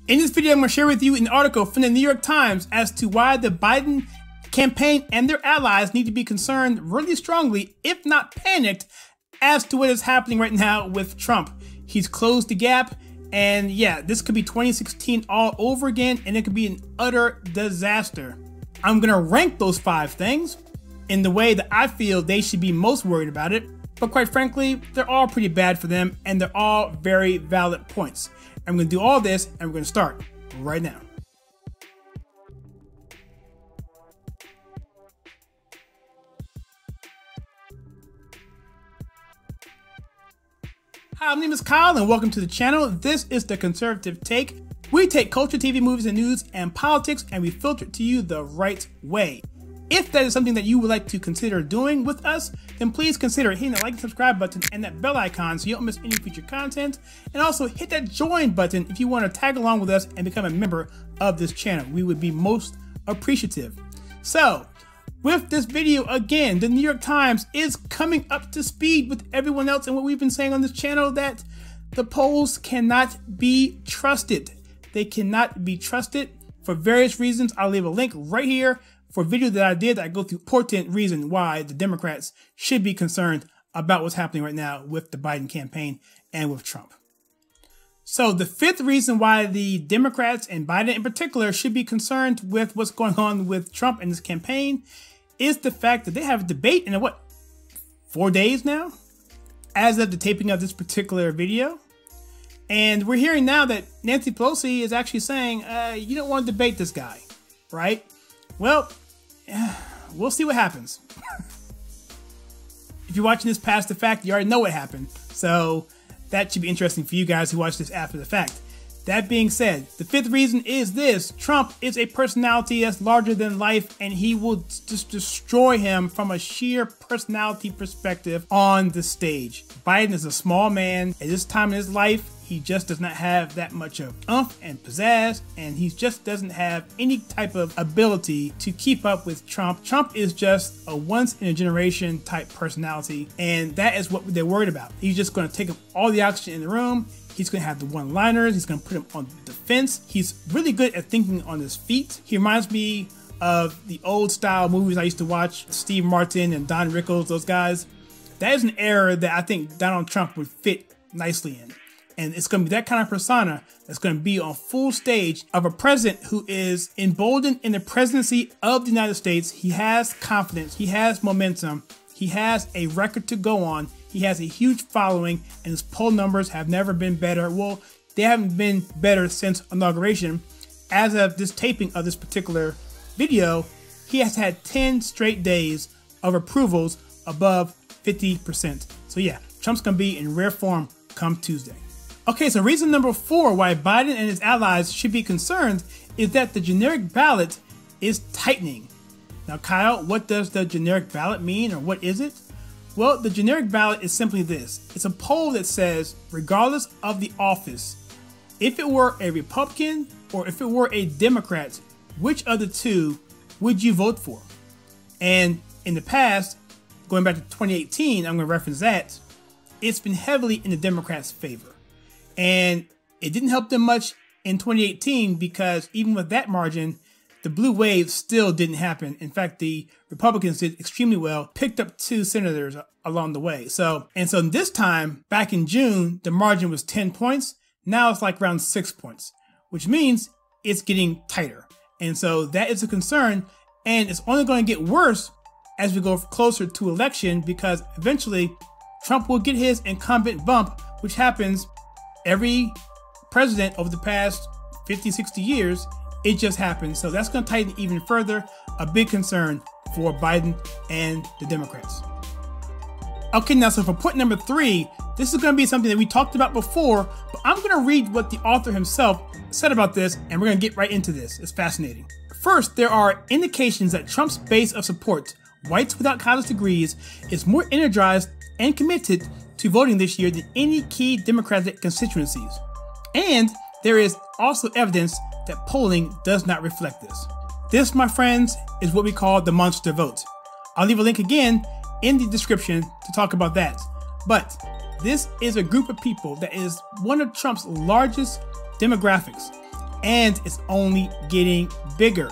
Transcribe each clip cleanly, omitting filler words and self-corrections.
In this video, I'm going to share with you an article from the New York Times as to why the Biden campaign and their allies need to be concerned really strongly, if not panicked, as to what is happening right now with Trump. He's closed the gap, and yeah, this could be 2016 all over again, and it could be an utter disaster. I'm going to rank those 5 things in the way that I feel they should be most worried about it, but quite frankly, they're all pretty bad for them, and they're all very valid points. I'm going to do all this, and we're going to start right now. Hi, my name is Kyle, and welcome to the channel. This is The Conservative Take. We take culture, TV, movies, and news, and politics, and we filter it to you the right way. If that is something that you would like to consider doing with us, then please consider hitting that like and subscribe button and that bell icon so you don't miss any future content. And also hit that join button if you want to tag along with us and become a member of this channel. We would be most appreciative. So, with this video, again, the New York Times is coming up to speed with everyone else and what we've been saying on this channel, that the polls cannot be trusted. They cannot be trusted for various reasons. I'll leave a link right here for a video that I did that I go through important reason why the Democrats should be concerned about what's happening right now with the Biden campaign and with Trump. So the 5th reason why the Democrats and Biden in particular should be concerned with what's going on with Trump and his campaign is the fact that they have a debate in 4 days now, as of the taping of this particular video. And we're hearing now that Nancy Pelosi is actually saying, you don't want to debate this guy, right? Well, we'll see what happens. If you're watching this past the fact, you already know what happened. So that should be interesting for you guys who watch this after the fact. That being said, the 5th reason is this: Trump is a personality that's larger than life, and he will just destroy him from a sheer personality perspective on the stage. Biden is a small man. At this time in his life, he just does not have that much of oomph and pizzazz, and he just doesn't have any type of ability to keep up with Trump. Trump is just a once-in-a-generation type personality, and that is what they're worried about. He's just going to take up all the oxygen in the room. He's going to have the one-liners. He's going to put him on the defense. He's really good at thinking on his feet. He reminds me of the old-style movies I used to watch, Steve Martin and Don Rickles, those guys. That is an era that I think Donald Trump would fit nicely in. And it's going to be that kind of persona that's going to be on full stage of a president who is emboldened in the presidency of the United States. He has confidence. He has momentum. He has a record to go on. He has a huge following, and his poll numbers have never been better. Well, they haven't been better since inauguration. As of this taping of this particular video, he has had 10 straight days of approvals above 50%. So yeah, Trump's going to be in rare form come Tuesday. Okay, so reason number 4 why Biden and his allies should be concerned is that the generic ballot is tightening. Now, Kyle, what does the generic ballot mean, or what is it? Well, the generic ballot is simply this. It's a poll that says, regardless of the office, if it were a Republican or if it were a Democrat, which of the two would you vote for? And in the past, going back to 2018, I'm going to reference that, it's been heavily in the Democrats' favor. And it didn't help them much in 2018 because even with that margin, the blue wave still didn't happen. In fact, the Republicans did extremely well, picked up 2 senators along the way. So this time, back in June, the margin was 10 points. Now it's like around 6 points, which means it's getting tighter. And so that is a concern. And it's only going to get worse as we go closer to election, because eventually Trump will get his incumbent bump, which happens every president over the past 50, 60 years. It just happened. So that's going to tighten even further. A big concern for Biden and the Democrats. Okay, now, so for point number 3, this is going to be something that we talked about before, but I'm going to read what the author himself said about this, and we're going to get right into this. It's fascinating. First, there are indications that Trump's base of support, whites without college degrees, is more energized and committed to voting this year than any key Democratic constituencies. And there is also evidence that polling does not reflect this. This, my friends, is what we call the monster vote. I'll leave a link again in the description to talk about that. But this is a group of people that is one of Trump's largest demographics. and it's only getting bigger.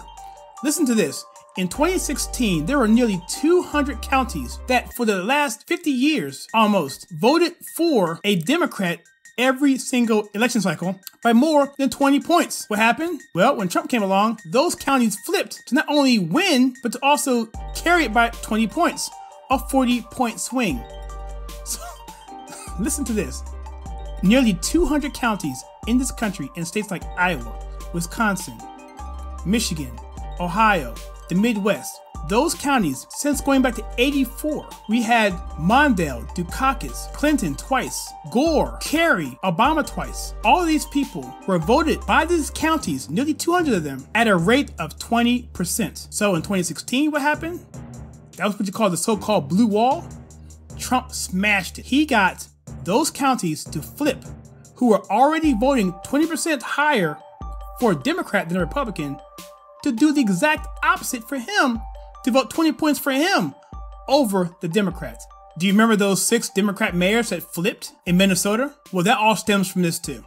Listen to this. In 2016, there were nearly 200 counties that for the last 50 years almost voted for a Democrat every single election cycle by more than 20 points. What happened? Well, when Trump came along, those counties flipped to not only win, but to also carry it by 20 points, a 40-point swing. So, listen to this. Nearly 200 counties in this country in states like Iowa, Wisconsin, Michigan, Ohio, the Midwest, those counties, since going back to 84, we had Mondale, Dukakis, Clinton twice, Gore, Kerry, Obama twice. All of these people were voted by these counties, nearly 200 of them, at a rate of 20%. So in 2016, what happened? That was what you call the so-called blue wall. Trump smashed it. He got those counties to flip, who were already voting 20% higher for a Democrat than a Republican, to do the exact opposite for him, to vote 20 points for him over the Democrats. Do you remember those 6 Democrat mayors that flipped in Minnesota? Well, that all stems from this too.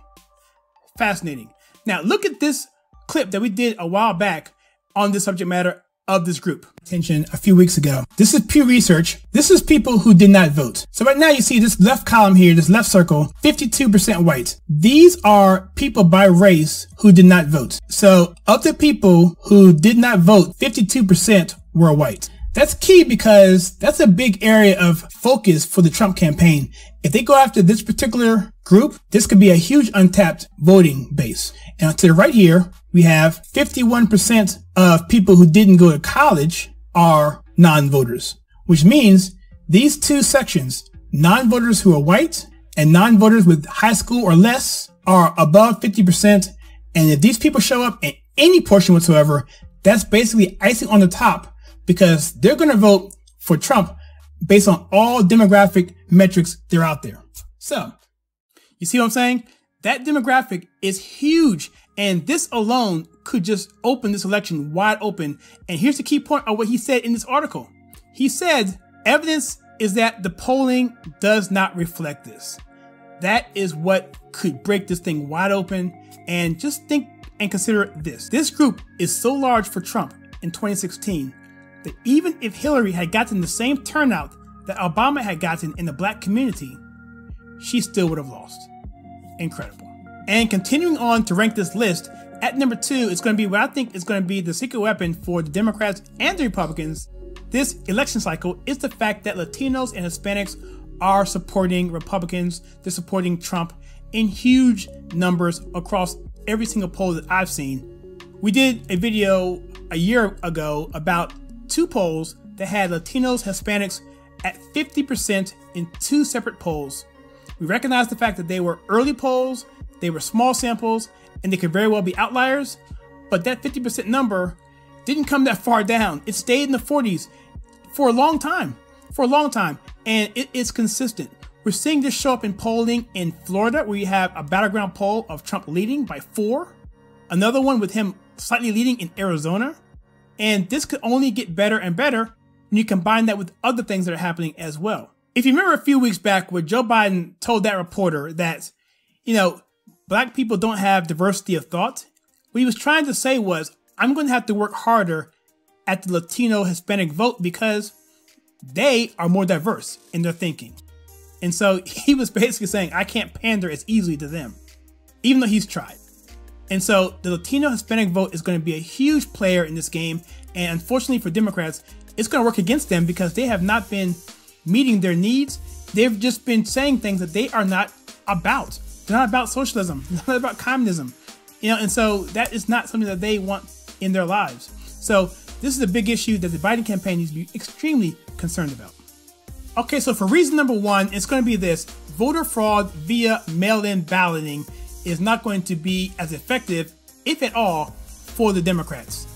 Fascinating. Now look at this clip that we did a while back on this subject matter of this group. Attention a few weeks ago. This is Pew Research. This is people who did not vote. So right now you see this left column here, this left circle, 52% white. These are people by race who did not vote. So of the people who did not vote, 52% were white. That's key because that's a big area of focus for the Trump campaign. If they go after this particular group, this could be a huge untapped voting base. And to the right here, we have 51% of people who didn't go to college are non-voters, which means these two sections, non-voters who are white and non-voters with high school or less, are above 50%. And if these people show up in any portion whatsoever, that's basically icing on the top, because they're going to vote for Trump based on all demographic metrics that are out there. So, you see what I'm saying? That demographic is huge, and this alone could just open this election wide open. And here's the key point of what he said in this article. He said, evidence is that the polling does not reflect this. That is what could break this thing wide open. And just think and consider this. This group is so large for Trump in 2016 that even if Hillary had gotten the same turnout that Obama had gotten in the black community, she still would have lost. Incredible. And continuing on to rank this list, at number 2, it's going to be what I think is going to be the secret weapon for the Democrats and the Republicans this election cycle, is the fact that Latinos and Hispanics are supporting Republicans. They're supporting Trump in huge numbers across every single poll that I've seen. We did a video a year ago about 2 polls that had Latinos, Hispanics at 50% in 2 separate polls. We recognize the fact that they were early polls, they were small samples, and they could very well be outliers, but that 50% number didn't come that far down. It stayed in the 40s for a long time, and it is consistent. We're seeing this show up in polling in Florida, where you have a battleground poll of Trump leading by 4, another one with him slightly leading in Arizona. And this could only get better and better when you combine that with other things that are happening as well. If you remember a few weeks back where Joe Biden told that reporter that, black people don't have diversity of thought, what he was trying to say was, I'm going to have to work harder at the Latino Hispanic vote because they are more diverse in their thinking. And so he was basically saying, I can't pander as easily to them, even though he's tried. And so the Latino Hispanic vote is going to be a huge player in this game. And unfortunately for Democrats, it's going to work against them because they have not been meeting their needs. They've just been saying things that they are not about. They're not about socialism. They're not about communism. And so that is not something that they want in their lives. So this is a big issue that the Biden campaign needs to be extremely concerned about. Okay, so for reason number 1, it's going to be this. Voter fraud via mail-in balloting is not going to be as effective, if at all, for the Democrats.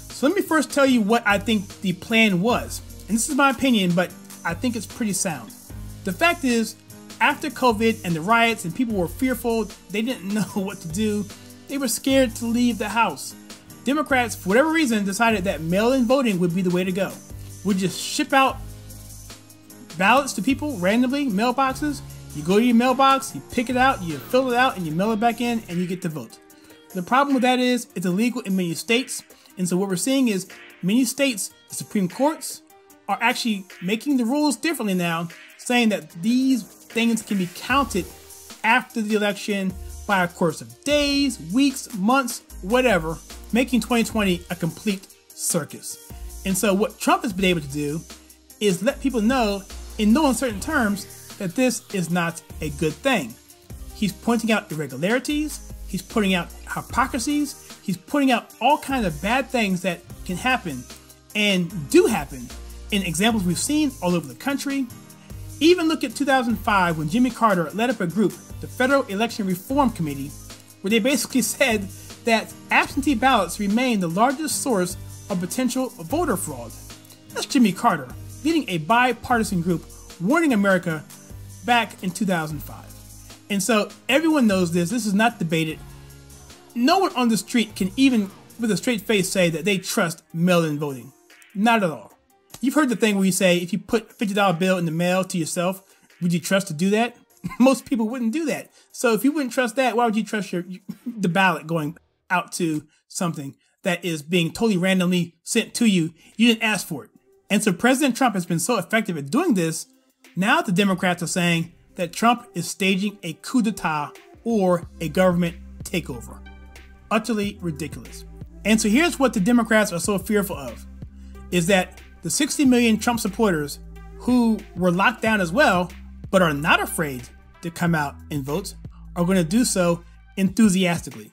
So let me first tell you what I think the plan was. And this is my opinion, but I think it's pretty sound. The fact is, after COVID and the riots and people were fearful, they didn't know what to do. They were scared to leave the house. Democrats, for whatever reason, decided that mail-in voting would be the way to go. We'd just ship out ballots to people randomly, mailboxes. You go to your mailbox, you pick it out, you fill it out, and you mail it back in, and you get to vote. The problem with that is it's illegal in many states. And so what we're seeing is many states, the Supreme Courts, are actually making the rules differently now, saying that these things can be counted after the election by a course of days, weeks, months, whatever, making 2020 a complete circus. And so what Trump has been able to do is let people know in no uncertain terms that this is not a good thing. He's pointing out irregularities, he's pointing out hypocrisies, he's pointing out all kinds of bad things that can happen and do happen in examples we've seen all over the country. Even look at 2005 when Jimmy Carter led up a group, the Federal Election Reform Committee, where they basically said that absentee ballots remain the largest source of potential voter fraud. That's Jimmy Carter leading a bipartisan group warning America back in 2005. And so everyone knows this. This is not debated. No one on the street can even with a straight face say that they trust mail-in voting. Not at all. You've heard the thing where you say, if you put a $50 bill in the mail to yourself, would you trust to do that? Most people wouldn't do that. So if you wouldn't trust that, why would you trust the ballot going out to something that is being totally randomly sent to you? You didn't ask for it. And so President Trump has been so effective at doing this. Now the Democrats are saying that Trump is staging a coup d'etat or a government takeover. Utterly ridiculous. And so here's what the Democrats are so fearful of, is that the 60 million Trump supporters who were locked down as well, but are not afraid to come out and vote, are going to do so enthusiastically.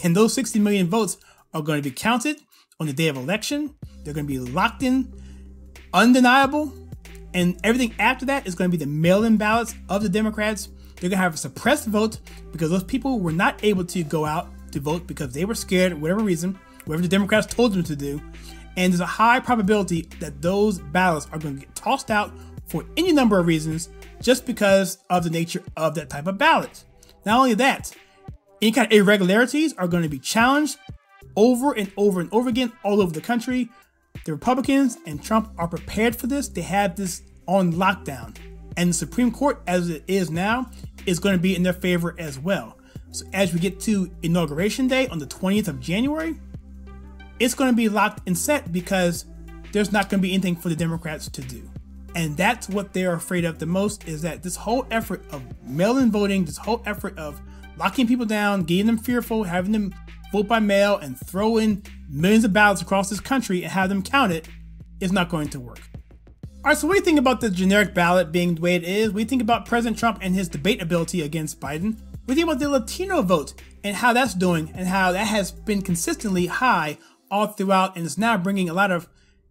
And those 60 million votes are going to be counted on the day of election. They're going to be locked in, undeniable. And everything after that is going to be the mail-in ballots of the Democrats. They're going to have a suppressed vote because those people were not able to go out to vote because they were scared, for whatever reason, whatever the Democrats told them to do. And there's a high probability that those ballots are going to get tossed out for any number of reasons just because of the nature of that type of ballot. Not only that, any kind of irregularities are going to be challenged over and over and over again all over the country. The Republicans and Trump are prepared for this. They have this on lockdown. And the Supreme Court, as it is now, is going to be in their favor as well. So as we get to Inauguration Day on the 20th of January, it's going to be locked and set because there's not going to be anything for the Democrats to do. And that's what they're afraid of the most, is that this whole effort of mail-in voting, this whole effort of locking people down, getting them fearful, having them vote by mail and throw in millions of ballots across this country and have them counted is not going to work. All right, so what do you think about the generic ballot being the way it is? What do you think about President Trump and his debate ability against Biden? What do you think about the Latino vote and how that's doing and how that has been consistently high all throughout and is now bringing a lot of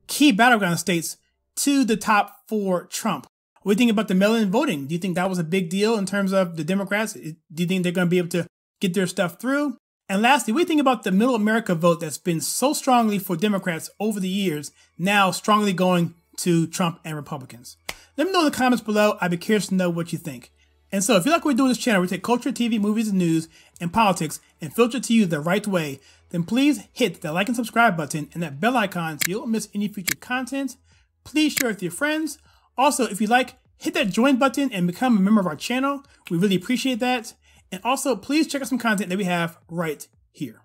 key battleground states to the top for Trump? What do you think about the mail-in voting? Do you think that was a big deal in terms of the Democrats? Do you think they're going to be able to get their stuff through? And lastly, what do you think about the Middle America vote that's been so strongly for Democrats over the years, now strongly going to Trump and Republicans? Let me know in the comments below. I'd be curious to know what you think. And so if you like what we do on this channel, we take culture, TV, movies, and news, and politics, and filter to you the right way, then please hit that like and subscribe button and that bell icon so you don't miss any future content. Please share with your friends. Also, if you like, hit that join button and become a member of our channel. We really appreciate that. And also, please check out some content that we have right here.